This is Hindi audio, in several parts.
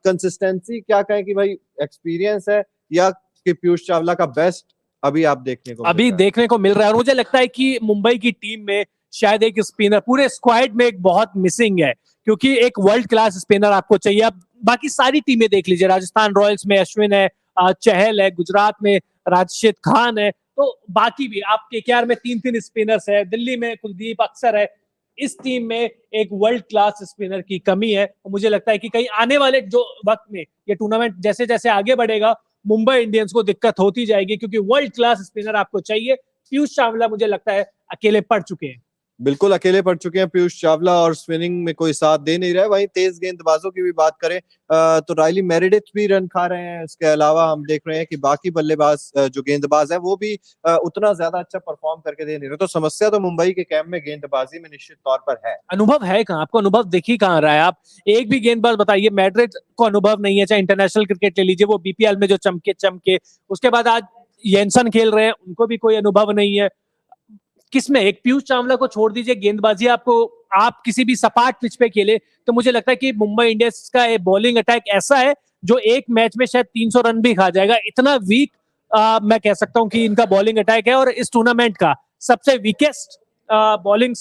कंसिस्टेंसी क्या कहें कि भाई एक्सपीरियंस है, या कि पीयूष चावला का बेस्ट अभी आप देखने को मिल रहा है। और मुझे लगता है कि मुंबई की टीम में शायद एक स्पिनर पूरे स्क्वाड में एक बहुत मिसिंग है, क्योंकि एक वर्ल्ड क्लास स्पिनर आपको चाहिए। आप बाकी सारी टीमें देख लीजिए, राजस्थान रॉयल्स में अश्विन है, चहल है, गुजरात में राशिद खान है, तो बाकी भी आप केकेआर में 3-3 स्पिनर्स है, दिल्ली में कुलदीप अक्सर है। इस टीम में एक वर्ल्ड क्लास स्पिनर की कमी है। मुझे लगता है कि कहीं आने वाले जो वक्त में ये टूर्नामेंट जैसे जैसे आगे बढ़ेगा, मुंबई इंडियंस को दिक्कत होती जाएगी, क्योंकि वर्ल्ड क्लास स्पिनर आपको चाहिए। पीयूष चावला मुझे लगता है अकेले पड़ चुके हैं। बिल्कुल अकेले पड़ चुके हैं पीयूष चावला, और स्पिनिंग में कोई साथ दे नहीं रहा है। वहीं तेज गेंदबाजों की भी बात करें तो रायली मेरिडिथ भी रन खा रहे हैं। इसके अलावा हम देख रहे हैं कि बाकी बल्लेबाज जो गेंदबाज है वो भी उतना ज्यादा अच्छा परफॉर्म करके दे नहीं रहे। तो समस्या तो मुंबई के कैंप में गेंदबाजी में निश्चित तौर पर है। अनुभव है कहाँ? आपको अनुभव दिख ही कहाँ रहा है? आप एक भी गेंदबाज बताइए। मैड्रिड को अनुभव नहीं है, चाहे इंटरनेशनल क्रिकेट ले लीजिए, वो बीपीएल में जो चमके। उसके बाद आज येंसन खेल रहे हैं, उनको भी कोई अनुभव नहीं है। किसमें? एक पीयूष चावला को छोड़ दीजिए, गेंदबाजी आपको आप किसी भी सपाट पिच पे खेले तो मुझे लगता है कि मुंबई इंडियंस का बॉलिंग अटैक ऐसा है जो एक मैच में शायद 300 रन भी खा जाएगा। इतना वीक मैं कह सकता हूं कि इनका बॉलिंग अटैक है, और इस टूर्नामेंट का सबसे वीकेस्ट बॉलिंग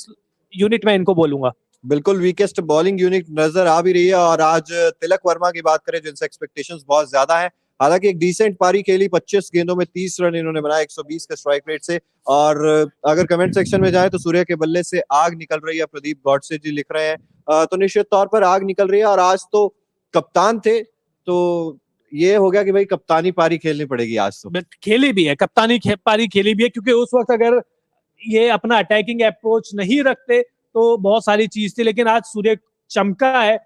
यूनिट में इनको बोलूंगा। बिल्कुल वीकेस्ट बॉलिंग यूनिट नजर आ भी रही है। और आज तिलक वर्मा की बात करें, जिनसे एक्सपेक्टेशंस बहुत ज्यादा है, हालांकि एक डिसेंट पारी खेली, 25 गेंदों में 30 रन इन्होंने बनाए 120 के स्ट्राइक रेट से। और अगर कमेंट सेक्शन में जाए तो सूर्य के बल्ले से आग निकल रही है, प्रदीप गॉडसे जी लिख रहे हैं। तो निश्चित तौर पर आग निकल रही है। और आज तो कप्तान थे, तो ये हो गया कि भाई कप्तानी पारी खेलनी पड़ेगी आज। तो खेली भी है कप्तानी पारी खेली भी है, क्योंकि उस वक्त अगर ये अपना अटैकिंग अप्रोच नहीं रखते तो बहुत सारी चीज थी। लेकिन आज सूर्य चमका है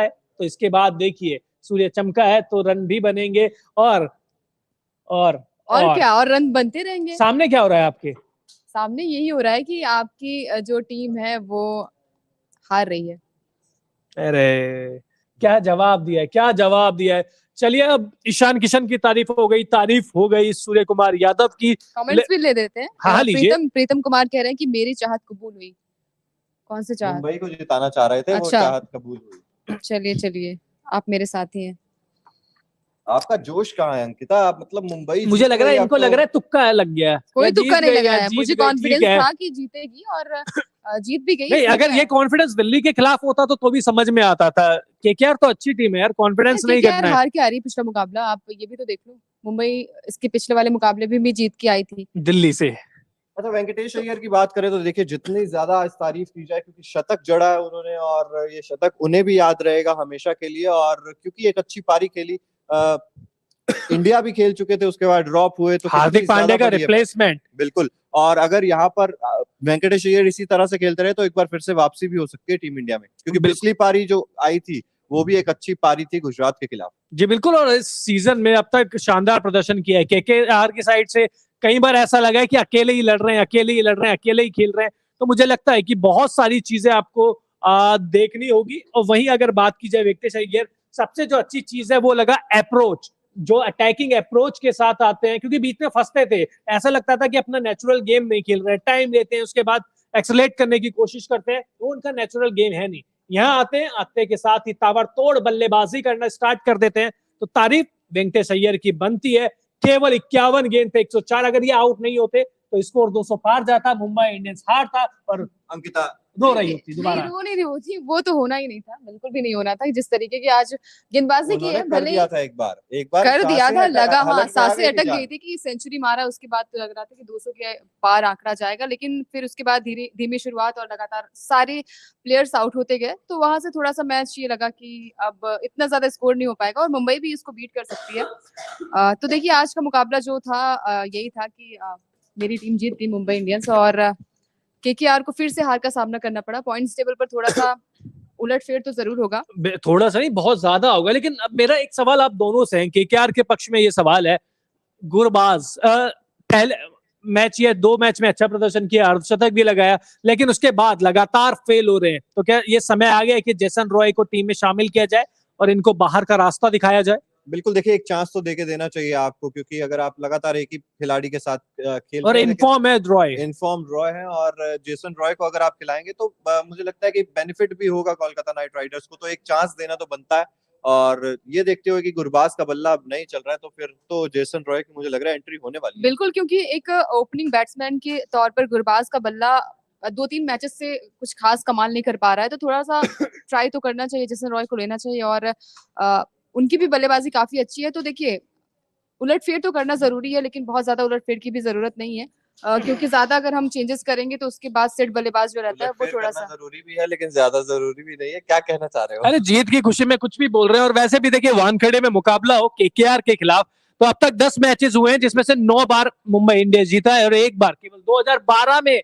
तो इसके बाद देखिए, सूर्य चमका है तो रन भी बनेंगे, और क्या, और रन बनते रहेंगे। सामने क्या हो रहा है? आपके सामने यही हो रहा है कि आपकी जो टीम है वो हार रही है। अरे क्या जवाब दिया है। चलिए, अब ईशान किशन की तारीफ हो गई सूर्य कुमार यादव की। कमेंट्स भी ले देते हैं। हाँ, लीजिए। प्रीतम कुमार कह रहे हैं कि मेरी चाहत कबूल हुई। कौन से चाहत? मुंबई को जिताना चाह रहे थे। वो चाहत कबूल हुई। चलिए आप मेरे साथी हैं। आपका जोश कहाँ है अंकिता? आप मतलब मुंबई, मुझे लग रहा है इनको लग रहा है तुक्का लग गया। कोई तुक्का नहीं लग रहा है, मुझे कॉन्फिडेंस था कि जीतेगी और जीत भी गई। नहीं, अगर ये कॉन्फिडेंस दिल्ली के खिलाफ होता तो भी समझ में आता था। केकेआर तो अच्छी टीम है यार, कॉन्फिडेंस नहीं करना है। हार के आ रही पिछला मुकाबला, आप ये भी तो देख लो। मुंबई इसके पिछले वाले मुकाबले भी जीत के आई थी दिल्ली से। अच्छा, वेंकटेश अय्यर की बात करें तो देखिए, जितनी ज्यादा इस तारीफ की जाए, क्योंकि शतक जड़ा है उन्होंने, और ये शतक उन्हें भी याद रहेगा हमेशा के लिए। और क्योंकि एक अच्छी पारी खेली, इंडिया भी खेल चुके थे, उसके बाद ड्रॉप हुए, तो हार्दिक पांड्या का रिप्लेसमेंट। बिल्कुल। और अगर यहाँ पर वेंकटेश अय्यर इसी तरह से खेलते रहे तो एक बार फिर से वापसी भी हो सकती है टीम इंडिया में, क्योंकि पिछली पारी जो आई थी वो भी एक अच्छी पारी थी गुजरात के खिलाफ। जी बिल्कुल, और इस सीजन में अब तक शानदार प्रदर्शन किया है केकेआर की साइड से। कई बार ऐसा लगा है कि अकेले ही लड़ रहे हैं, अकेले ही खेल रहे हैं। तो मुझे लगता है कि बहुत सारी चीजें आपको देखनी होगी। और वहीं अगर बात की जाए वेंकटेश अय्यर, सबसे जो अच्छी चीज है वो लगा अप्रोच, जो अटैकिंग अप्रोच के साथ आते हैं। क्योंकि बीच में फंसते थे, ऐसा लगता था कि अपना नेचुरल गेम नहीं खेल रहे, टाइम लेते हैं, उसके बाद एक्सलेट करने की कोशिश करते हैं, वो उनका नेचुरल गेम है नहीं। यहाँ आते के साथ ही ताबड़तोड़ बल्लेबाजी करना स्टार्ट कर देते हैं। तो तारीफ वेंकटेश अय्यर की बनती है। केवल 51 गेंद पे 104, अगर ये आउट नहीं होते तो स्कोर 200 पार जाता, मुंबई इंडियंस हारता। और अंकिता रो रही होती दोबारा। रो नहीं रही होती, वो तो होना ही नहीं था, बिल्कुल भी नहीं होना था। जिस तरीके की आज गेंदबाजी की है, भले दिया था एक बार कर दिया था, लगा, हाँ सांसें अटक गई थी कि सेंचुरी मारा, उसके बाद तो लग रहा था कि 200 के पार आंकड़ा जाएगा। लेकिन फिर उसके बाद धीमी शुरुआत और लगातार सारे प्लेयर्स आउट होते गए, तो वहां से थोड़ा सा मैच ये लगा कि अब इतना ज्यादा स्कोर नहीं हो पाएगा और मुंबई भी इसको बीट कर सकती है। तो देखिए, आज का मुकाबला जो था यही था कि मेरी टीम जीत गई, मुंबई इंडियंस, और केकेआर को फिर से हार का सामना करना पड़ा। पॉइंट्स टेबल पर थोड़ा सा उलटफेर तो जरूर होगा, थोड़ा सा नहीं, बहुत ज्यादा होगा। लेकिन अब मेरा एक सवाल आप दोनों से है, केकेआर के पक्ष में ये सवाल है, गुरबाज पहले मैच या 2 मैच में अच्छा प्रदर्शन किया, अर्धशतक भी लगाया, लेकिन उसके बाद लगातार फेल हो रहे हैं। तो क्या ये समय आ गया है कि जेसन रॉय को टीम में शामिल किया जाए और इनको बाहर का रास्ता दिखाया जाए? बिल्कुल, देखिए एक चांस तो देके देना चाहिए आपको, क्योंकि अगर आप लगातार एक ही खिलाड़ी के साथ खेल और इनफॉर्म रॉय है, और जेसन रॉय को अगर आप खिलाएंगे तो मुझे लगता है कि बेनिफिट भी होगा कोलकाता नाइट राइडर्स को। तो एक चांस देना तो बनता है। और ये देखते हुए कि गुरबाज का बल्ला अब नहीं चल रहा है, तो फिर तो जेसन रॉय की मुझे लग रहा है एंट्री होने वाली है। बिल्कुल, क्योंकि एक ओपनिंग बैट्समैन के तौर पर गुरबाज का बल्ला 2-3 मैचेस से कुछ खास कमाल नहीं कर पा रहा है, तो थोड़ा सा ट्राई तो करना चाहिए, जेसन रॉय को लेना चाहिए। और उनकी भी बल्लेबाजी काफी अच्छी है, तो देखिए उलटफेर तो करना जरूरी है, लेकिन बहुत ज्यादा उलटफेर की भी जरूरत नहीं है, क्योंकि ज्यादा अगर हम चेंजेस करेंगे तो उसके बाद सेट बल्लेबाज जो रहता है वो थोड़ा सा जरूरी भी है, लेकिन ज्यादा जरूरी भी नहीं है। क्या कहना चाह रहे हो? अरे जीत की खुशी में कुछ भी बोल रहे हैं। और वैसे भी देखिए वानखेड़े में मुकाबला हो केकेआर के खिलाफ, तो अब तक 10 मैचेस हुए हैं जिसमें से 9 बार मुंबई इंडियंस जीता है और एक बार केवल 2012 में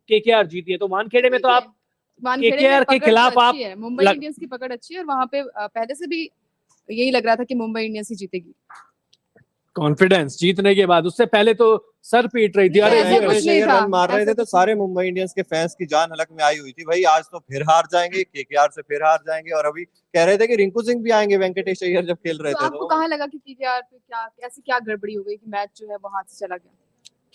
केकेआर जीती है। तो वानखेड़े में तो आप केकेआर के खिलाफ आप मुंबई इंडियंस की पकड़ अच्छी है, और वहां पे पहले से भी यही लग रहा था कि मुंबई इंडियंस ही जीतेगी। कॉन्फिडेंस जीतने के बाद, उससे पहले तो सर पीट रही थी। नहीं, अरे ऐसा कुछ नहीं था, रन मार रहे ऐसा थे तो कुछ सारे मुंबई इंडियंस के फैंस की जान हलक में आई हुई थी, भाई आज तो फिर हार जाएंगे, केकेआर से फिर हार जाएंगे। और अभी कह रहे थे कि रिंकू सिंह भी आएंगे वेंकटेश अय्यर जब खेल रहे तो थे। आपको कहाँ लगा कि केकेआर पे क्या ऐसी क्या गड़बड़ी हो गई कि मैच जो है वो हाथ से चला गया?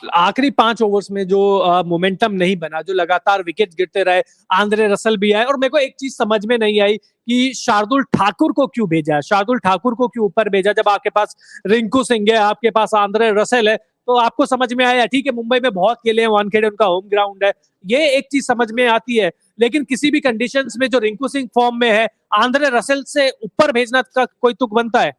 आखिरी 5 ओवर्स में जो मोमेंटम नहीं बना, जो लगातार विकेट गिरते रहे, आंद्रे रसल भी आए, और मेरे को एक चीज समझ में नहीं आई कि शार्दुल ठाकुर को क्यों भेजा, शार्दुल ठाकुर को क्यों ऊपर भेजा जब आपके पास रिंकू सिंह है, आपके पास आंद्रे रसल है। तो आपको समझ में आया, ठीक है मुंबई में बहुत खेले हैं, वानखेड़े उनका होम ग्राउंड है, ये एक चीज समझ में आती है। लेकिन किसी भी कंडीशंस में जो रिंकू सिंह फॉर्म में है, आंद्रे रसल से ऊपर भेजना का कोई तुक बनता है?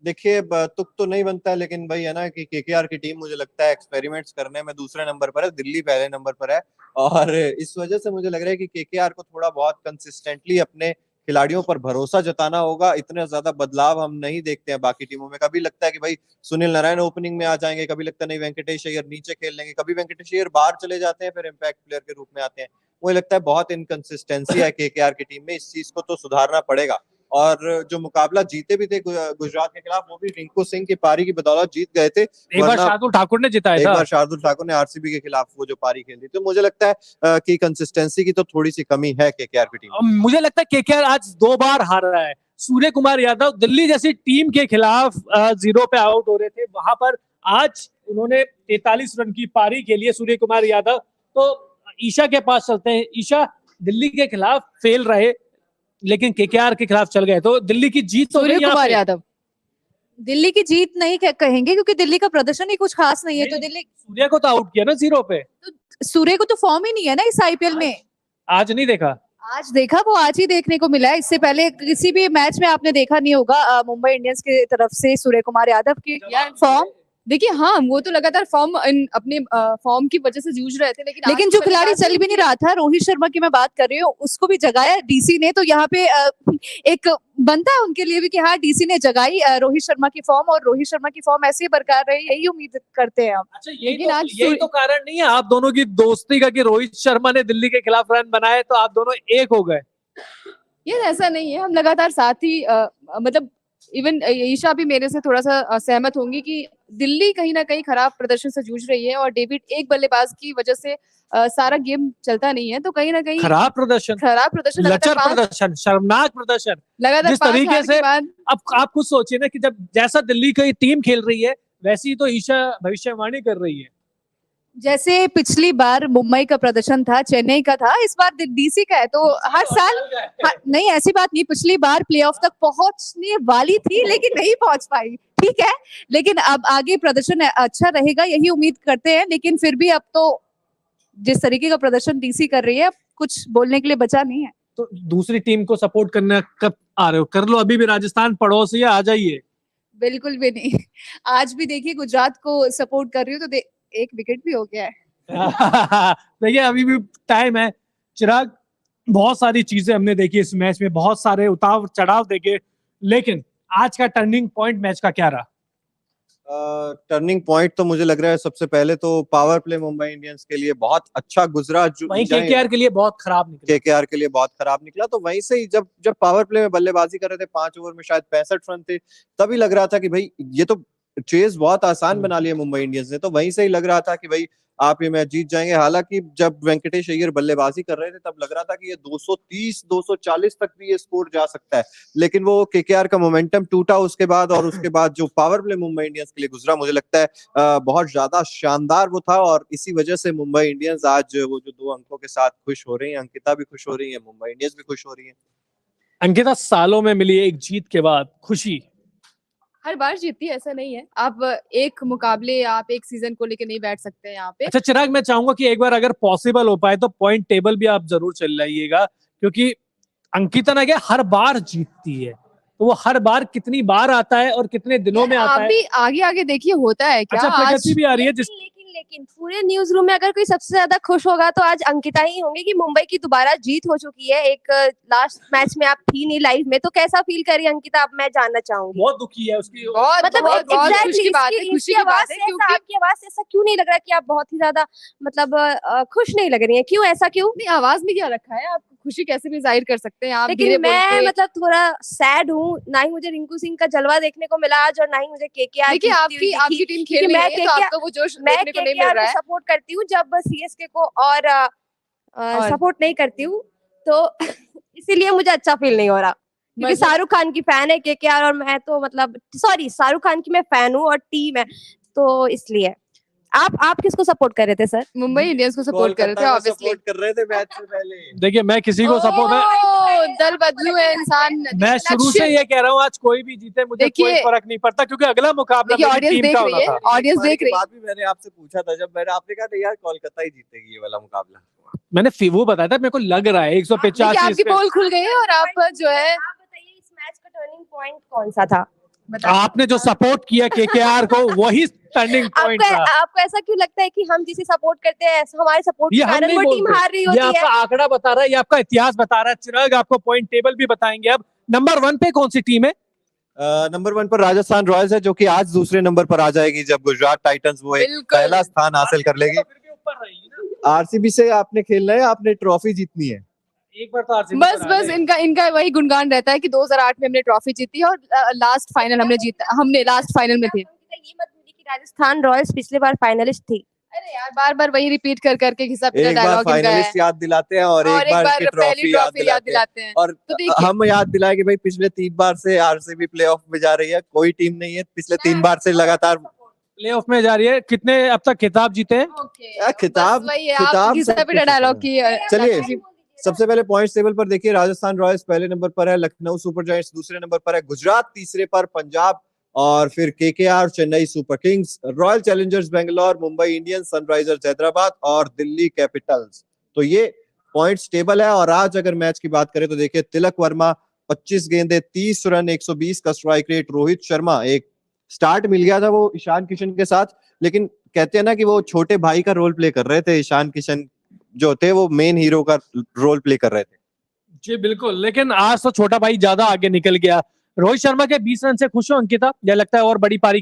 देखिए तुक तो नहीं बनता है, लेकिन भाई है ना कि केकेआर की टीम मुझे लगता है एक्सपेरिमेंट्स करने में दूसरे नंबर पर है, दिल्ली पहले नंबर पर है। और इस वजह से मुझे लग रहा है कि केकेआर को थोड़ा बहुत कंसिस्टेंटली अपने खिलाड़ियों पर भरोसा जताना होगा। इतने ज्यादा बदलाव हम नहीं देखते हैं बाकी टीमों में। कभी लगता है कि भाई सुनील नारायण ओपनिंग में आ जाएंगे, कभी लगता है नहीं वेंकटेश अय्यर नीचे खेल लेंगे, कभी वेंकटेश अय्यर बाहर चले जाते हैं फिर इम्पैक्ट प्लेयर के रूप में आते हैं। मुझे लगता है बहुत इनकंसिस्टेंसी है केकेआर की टीम में, इस चीज को तो सुधारना पड़ेगा। और जो मुकाबला जीते भी थे गुजरात के खिलाफ, वो भी रिंकू सिंह की पारी की बदौलत जीत गए थे। एक बार शार्दुल ठाकुर ने जिताया एक था, बार शार्दुल ठाकुर ने आरसीबी के खिलाफ वो जो पारी खेली, तो मुझे लगता है कि कंसिस्टेंसी की तो थोड़ी सी कमी है केकेआर की टीम में। मुझे लगता है केकेआर आज 2 बार हार रहा है। सूर्य कुमार यादव दिल्ली जैसी टीम के खिलाफ 0 पे आउट हो रहे थे, वहां पर आज उन्होंने 43 रन की पारी खेली है सूर्य कुमार यादव। तो ईशा के पास चलते हैं। ईशा, दिल्ली के खिलाफ फेल रहे लेकिन केकेआर के खिलाफ चल गए, तो दिल्ली की जीत तो सूर्य कुमार यादव दिल्ली की जीत नहीं कहेंगे, क्योंकि दिल्ली का प्रदर्शन ही कुछ खास नहीं है। तो दिल्ली सूर्य को तो आउट किया ना 0 पे। सूर्य को तो फॉर्म ही नहीं है ना इस आईपीएल में। आज नहीं देखा, आज देखा, वो आज ही देखने को मिला है। इससे पहले किसी भी मैच में आपने देखा नहीं होगा मुंबई इंडियंस की तरफ से सूर्य कुमार यादव की फॉर्म। देखिए हाँ, वो तो लगातार अपने फॉर्म की वजह से जूझ रहे थे, लेकिन जो खिलाड़ी चल भी नहीं रहा था, रोहित शर्मा की मैं बात कर रही हूँ, उसको भी जगाया डीसी ने। तो यहाँ पे एक बनता है उनके लिए भी कि हाँ डीसी ने जगाई रोहित शर्मा की फॉर्म, और रोहित शर्मा की फॉर्म ऐसे ही बरकरार रहे, यही उम्मीद करते हैं हम। अच्छा यही तो कारण नहीं है आप दोनों की दोस्ती का कि रोहित शर्मा ने दिल्ली के खिलाफ रन बनाए तो आप दोनों एक हो गए? ये ऐसा नहीं है, हम लगातार साथ ही मतलब इवन ईशा भी मेरे से थोड़ा सा सहमत होंगी कि दिल्ली कहीं ना कहीं खराब प्रदर्शन से जूझ रही है, और डेविड एक बल्लेबाज की वजह से सारा गेम चलता नहीं है। तो कहीं ना कहीं खराब प्रदर्शन, लचर प्रदर्शन, शर्मनाक प्रदर्शन लगातार जिस तरीके से। अब आप खुद सोचिए ना कि जब जैसा दिल्ली की टीम खेल रही है, वैसी ही तो ईशा भविष्यवाणी कर रही है। जैसे पिछली बार मुंबई का प्रदर्शन था, चेन्नई का था, इस बार डीसी का है। तो हर साल नहीं, ऐसी बात नहीं, पिछली बार प्लेऑफ तक पहुंचने वाली थी लेकिन नहीं पहुंच पाई, ठीक है। लेकिन अब आगे प्रदर्शन अच्छा रहेगा, यही उम्मीद करते हैं। लेकिन फिर भी अब तो जिस तरीके का प्रदर्शन डीसी कर रही है, अब कुछ बोलने के लिए बचा नहीं है। तो दूसरी टीम को सपोर्ट करने कब आ रहे हो? कर लो, अभी भी राजस्थान पड़ोसी है, आ जाइए। बिल्कुल भी नहीं, आज भी देखिए गुजरात को सपोर्ट कर रही हूँ, तो एक विकेट भी हो गया है। देखिए अभी भी टाइम है। चिराग, बहुत सारी चीजें हमने देखी इस मैच में, बहुत सारे उतार चढ़ाव देखे, लेकिन आज का टर्निंग पॉइंट मैच का क्या रहा? टर्निंग पॉइंट तो मुझे लग रहा है सबसे पहले तो पावर प्ले मुंबई इंडियंस के लिए बहुत अच्छा गुजरा, वहीं केकेआर के लिए बहुत खराब निकला। केकेआर के लिए बहुत खराब निकला। तो वहीं से ही जब पावर प्ले में बल्लेबाजी कर रहे थे, 5 ओवर में शायद 65 रन थे, तभी लग रहा था कि भाई ये तो चेज बहुत आसान बना लिया मुंबई इंडियंस ने। तो वहीं से ही लग रहा था कि भाई आप ये मैच जीत जाएंगे। हालांकि जब वेंकटेश अय्यर बल्लेबाजी कर रहे थे तब लग रहा था कि ये 230 240 तक भी ये स्कोर जा सकता है, लेकिन वो केकेआर का मोमेंटम टूटा उसके बाद। और उसके बाद जो पावर प्ले मुंबई इंडियंस के लिए गुजरा, मुझे लगता है बहुत ज्यादा शानदार वो था। और इसी वजह से मुंबई इंडियंस आज वो जो 2 अंकों के साथ खुश हो रही है, अंकिता भी खुश हो रही है, मुंबई इंडियंस भी खुश हो रही है। अंकिता, सालों में मिली एक जीत के बाद खुशी। हर बार जीतती है ऐसा नहीं है। आप एक मुकाबले आप एक सीजन को लेकर नहीं बैठ सकते हैं यहाँ पे। अच्छा चिराग, मैं चाहूंगा कि एक बार अगर पॉसिबल हो पाए तो पॉइंट टेबल भी आप जरूर चल लाइएगा, क्योंकि अंकिता ना क्या हर बार जीतती है, तो वो हर बार कितनी बार आता है और कितने दिनों में आता आप है। भी आगे आगे देखिए होता है क्या। अच्छा, प्रगति भी आ रही है जिस लेकिन पूरे न्यूज रूम में अगर कोई सबसे ज्यादा खुश होगा तो आज अंकिता ही होंगे कि मुंबई की दोबारा जीत हो चुकी है। एक लास्ट मैच में आप थी नहीं लाइव में, तो कैसा फील करी अंकिता, अब मैं जानना चाहूंगी। बहुत दुखी है उसकी। बहुत मतलब बहुत बहुत exactly खुशी की बात है, इसकी खुशी की आवाज बात है, से ऐसा, क्योंकि आपकी आवाज से ऐसा क्यों नहीं लग रहा कि आप बहुत ही ज्यादा मतलब खुश नहीं लग रही हैं, क्यों, ऐसा क्यों? नहीं, आवाज में क्या रखा है, आप खुशी कैसे भी जाहिर कर सकते हैं। आप धीरे लेकिन बोल मैं के मतलब थोड़ा सैड हूँ, ना ही मुझे रिंकू सिंह का जलवा देखने को मिला आज और ना ही मुझे केकेआर देखिए आपकी आपकी टीम खेल रही है तो आपको वो जोश मैं देखने को नहीं मिल केकेआर रहा को है। सपोर्ट करती हूँ जब सीएसके को और और? सपोर्ट नहीं करती हूँ, तो इसीलिए मुझे अच्छा फील नहीं हो रहा, क्योंकि मतलब- शाहरुख खान की फैन है केकेआर और मैं तो मतलब सॉरी शाहरुख खान की मैं फैन हूँ और टीम है, तो इसलिए। आप किसको सपोर्ट कर रहे थे सर? मुंबई इंडियंस को सपोर्ट कर रहे थे ऑब्वियसली। सपोर्ट कर रहे थे मैच से पहले। देखिए, मैं किसी को सपोर्ट दल बदलू है इंसान। मैं शुरू से ये कह रहा हूँ, आज कोई भी जीते मुझे कोई देखिए- फर्क नहीं पड़ता, क्योंकि अगला मुकाबला देखिए मेरी ऑडियंस टीम देख का रही होना है, था। ऑडियंस देख रही है। बाद भी मैंने आपसे पूछा था, जब मैंने आपने कहा नहीं यार कोलकाता ही जीतेगी ये वाला मुकाबला। मैंने वो बताया था, मेरे को लग रहा है 185 देखिए आपकी पोल खुल गई है और आप जो है आप बताइए इस मैच का टर्निंग पॉइंट कौन सा था? आपने जो सपोर्ट किया केकेआर को, वही टर्निंग पॉइंट था। आपको ऐसा क्यों लगता है कि हम जिसे सपोर्ट करते हैं हमारे सपोर्ट ये के हम कारण नहीं वो टीम बोलते, हार रही ये होती आपका है? आंकड़ा बता रहा है, ये आपका इतिहास बता रहा है। चिराग आपको पॉइंट टेबल भी बताएंगे। अब नंबर 1 पे कौन सी टीम है? नंबर 1 पर राजस्थान रॉयल्स है, जो कि आज दूसरे नंबर पर आ जाएगी जब गुजरात टाइटंस वो एक बिल्कुल। पहला स्थान हासिल कर लेगी। फिर भी ऊपर रहेगी ना। आरसीबी से आपने खेलना है, आपने ट्रॉफी जीतनी है। एक बार तो RCB बस पर आ बस गए। इनका वही गुणगान रहता है कि 2008 में हमने ट्रॉफी जीती है और लास्ट फाइनल हमने लास्ट फाइनल में थे। ये मत भूलिए कि राजस्थान रॉयल्स पिछले बार फाइनलिस्ट थी। अरे यार बार बार वही रिपीट कर करके घिसा पिटा एक बार डायलॉग इनका है फाइनलिस्ट याद दिलाते हैं और एक बार की पहली ट्रॉफी याद ट्रॉफी याद दिलाते हैं। दिलाते हैं। और तो देखिए हम याद दिलाए कि भाई पिछले 3 बार से आरसीबी प्लेऑफ में जा रही है, कोई टीम नहीं है पिछले 3 बार से लगातार प्लेऑफ में जा रही है। कितने अब तक खिताब जीते हैं? ओके खिताब- बस वही है, आप खिताब घिसा सब पिटा कुछ डायलॉग है। की चलिए, सबसे पहले पॉइंट्स टेबल पर देखिए, राजस्थान रॉयल्स पहले नंबर पर है, लखनऊ सुपर जायंट्स दूसरे नंबर पर है, गुजरात तीसरे पर, पंजाब और फिर KKR, Chennai super Kings, royal Challengers Bangalore, Mumbai Indians, Sunrisers Hyderabad और दिल्ली कैपिटल्स। तो ये पॉइंट्स टेबल है। और आज अगर मैच की बात करें तो देखिए, तिलक वर्मा 25 गेंदे 30 रन 120 का स्ट्राइक रेट। रोहित शर्मा, एक स्टार्ट मिल गया था वो ईशान किशन के साथ, लेकिन कहते हैं ना कि वो छोटे भाई का रोल प्ले कर रहे थे। ईशान किशन जो थे वो मेन हीरो का रोल प्ले कर रहे थे। जी बिल्कुल, लेकिन आज तो छोटा भाई ज्यादा आगे निकल गया। रोहित शर्मा के 20 रन से खुश हो अंकिता, या लगता है और बड़ी पारी